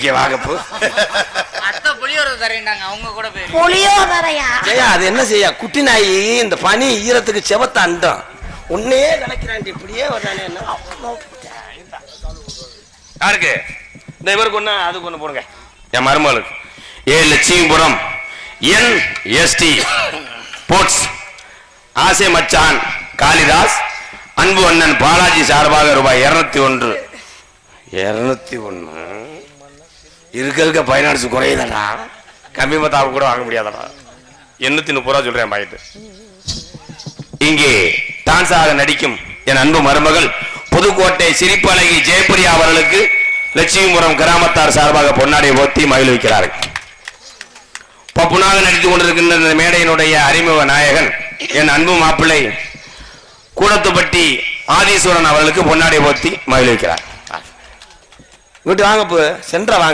இங்க வாங்கப்பு அத்தை புளியோதரை தரேன்டாங்க அவங்க கூட போய் புளியோதரையா ஏயா அது என்ன செய்ய குட்டி நாய் இந்த பனி ஈரத்துக்கு செவத்த அண்டம் உன்னே நினைக்கிறான் இப்படியே வர்றானே என்ன யாருக்கு இந்த இவருக்கு ஒண்ணு அதுக்கு ஒண்ணு போடுங்க என் மருமகளுக்கு ஏ லட்சுமிபுரம் NST ஸ்போர்ட்ஸ் ஆசை மச்சான் காளிதாஸ் அன்பு அண்ணன் பாலாஜி சார்பாக ரூபாய் 201 இருக்க பைனான்ஸ் குறையுதடா கம்மி மத்தாவை கூட வாங்க முடியாதடா 830 ரூபா சொல்றேன் பாயிட்டு இங்கே டான்ஸாக நடிக்கும் என் அன்பு மருமகள் புதுக்கோட்டை சிரிப்பழகி ஜெயப்பிரியா அவர்களுக்கு லட்சுமிபுரம் கிராமத்தார் சார்பாக பொன்னாடை போத்தி மகிழ்விக்கிறார்கள். பப்புனாக நடித்துக் கொண்டிருக்கின்ற இந்த மேடையினுடைய அறிமுக நாயகன் என் அன்பு மாப்பிள்ளை கூடத்துப்பட்டி ஆதீஸ்வரன் அவர்களுக்கு பொன்னாடை போத்தி மகிழ்விக்கிறார். வீட்டு வாங்க சென்ற வாங்க.